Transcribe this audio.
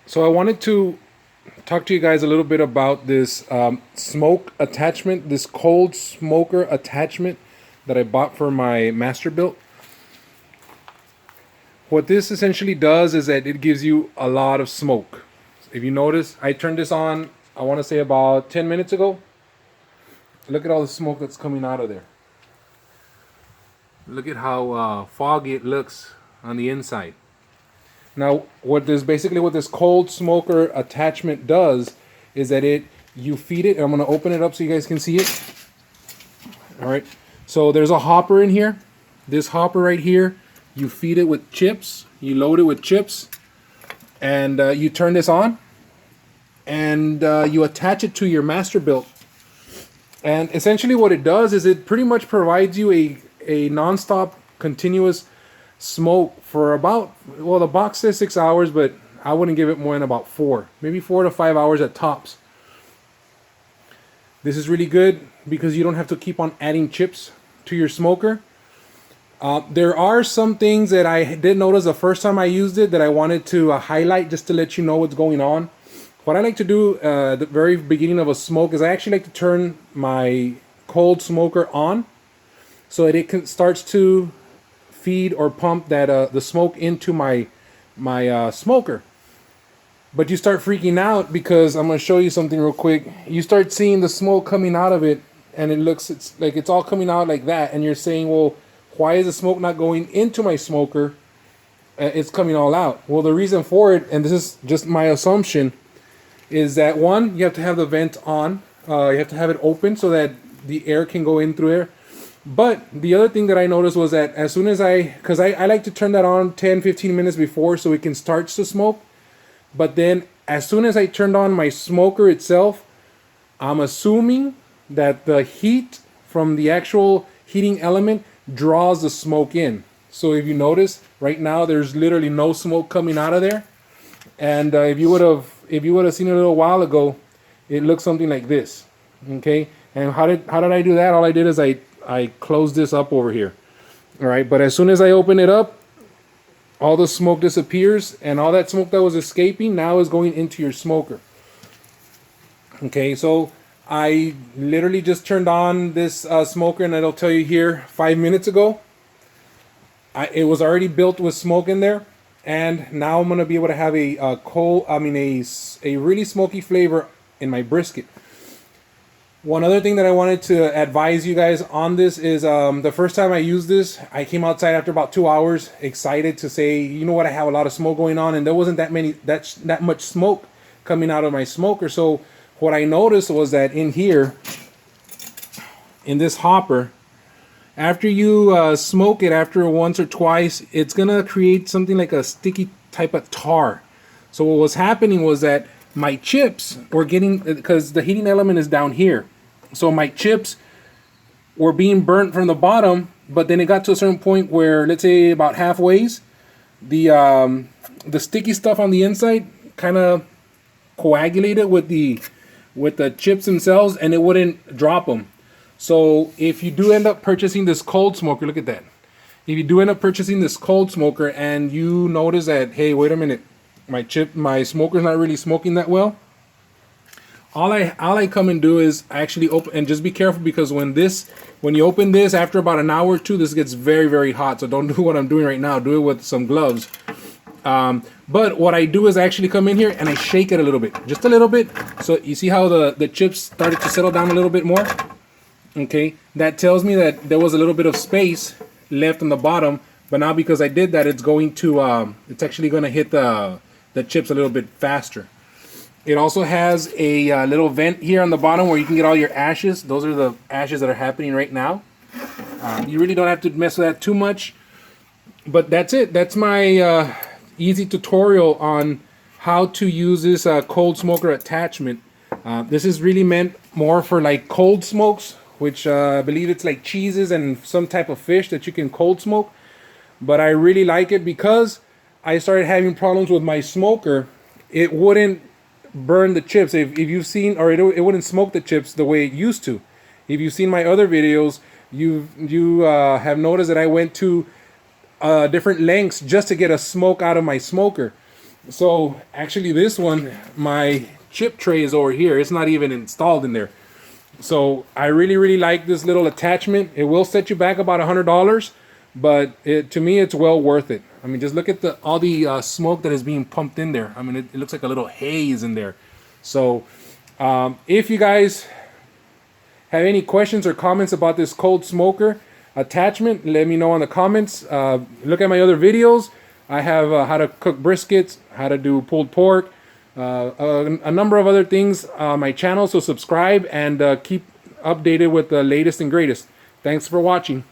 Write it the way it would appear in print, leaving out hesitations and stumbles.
So I wanted to talk to you guys a little bit about this smoke attachment, this cold smoker attachment that I bought for my Masterbuilt. What this essentially does is that it gives you a lot of smoke. If you notice, I turned this on, I want to say about 10 minutes ago. Look at all the smoke that's coming out of there. Look at how foggy it looks on the inside. Now, what this cold smoker attachment does is that you feed it. I'm going to open it up so you guys can see it. All right. So there's a hopper in here. This hopper right here, you feed it with chips. You load it with chips, and you turn this on, and you attach it to your Masterbuilt. And essentially, what it does is it pretty much provides you a non-stop, continuous smoke for about, well, the box says 6 hours, but I wouldn't give it more than about 4, maybe 4 to 5 hours at tops. This is really good because you don't have to keep on adding chips to your smoker. There are some things that I did notice the first time I used it that I wanted to highlight just to let you know what's going on. What I like to do at the very beginning of a smoke is I actually like to turn my cold smoker on so that it starts to feed or pump that the smoke into my smoker. But you start freaking out because I'm going to show you something real quick. You start seeing the smoke coming out of it, and it's like it's all coming out like that, and you're saying, well, why is the smoke not going into my smoker? It's coming all out. Well, the reason for it, and this is just my assumption, is that one, you have to have the vent on. You have to have it open so that the air can go in through there. But the other thing that I noticed was that as soon as because I like to turn that on 10-15 minutes before so it can start to smoke. But then as soon as I turned on my smoker itself, I'm assuming that the heat from the actual heating element draws the smoke in. So if you notice, right now there's literally no smoke coming out of there. And if you would have seen it a little while ago, it looks something like this. Okay? And how did I do that? All I did is I closed this up over here. All right, but as soon as I open it up, all the smoke disappears, and all that smoke that was escaping now is going into your smoker. Okay, so I literally just turned on this smoker, and it'll tell you here 5 minutes ago. It was already built with smoke in there, and now I'm gonna be able to have a really smoky flavor in my brisket. One other thing that I wanted to advise you guys on this is the first time I used this, I came outside after about 2 hours, excited to say, you know what, I have a lot of smoke going on, and there wasn't that much smoke coming out of my smoker. So what I noticed was that in here, in this hopper, after you smoke it after once or twice, it's gonna create something like a sticky type of tar. So what was happening was that my chips were getting, because the heating element is down here, so my chips were being burnt from the bottom, but then it got to a certain point where, let's say about halfway, the sticky stuff on the inside kind of coagulated with the chips themselves, and it wouldn't drop them. So if you do end up purchasing this cold smoker, look at that. If you do end up purchasing this cold smoker and you notice that, hey, wait a minute, my smoker's not really smoking that well, all I come and do is actually open, and just be careful because when you open this after about an hour or two, this gets very, very hot. So don't do what I'm doing right now. Do it with some gloves. But what I do is I actually come in here and I shake it a little bit, just a little bit. So you see how the chips started to settle down a little bit more? Okay, that tells me that there was a little bit of space left on the bottom, but now because I did that, it's actually going to hit the chips a little bit faster. It also has a little vent here on the bottom where you can get all your ashes. Those are the ashes that are happening right now. You really don't have to mess with that too much, but that's it. That's my easy tutorial on how to use this cold smoker attachment. This is really meant more for like cold smokes, which I believe it's like cheeses and some type of fish that you can cold smoke. But I really like it because I started having problems with my smoker. It wouldn't burn the chips. If you've seen, or it wouldn't smoke the chips the way it used to. If you've seen my other videos, you have noticed that I went to different lengths just to get a smoke out of my smoker. So actually this one, my chip tray is over here. It's not even installed in there. So I really like this little attachment. It will set you back about $100, but to me it's well worth it. I mean, just look at all the smoke that is being pumped in there. I mean, it looks like a little haze in there. So if you guys have any questions or comments about this cold smoker attachment, let me know in the comments. Look at my other videos. I have how to cook briskets, how to do pulled pork, a number of other things on my channel. So subscribe and keep updated with the latest and greatest. Thanks for watching.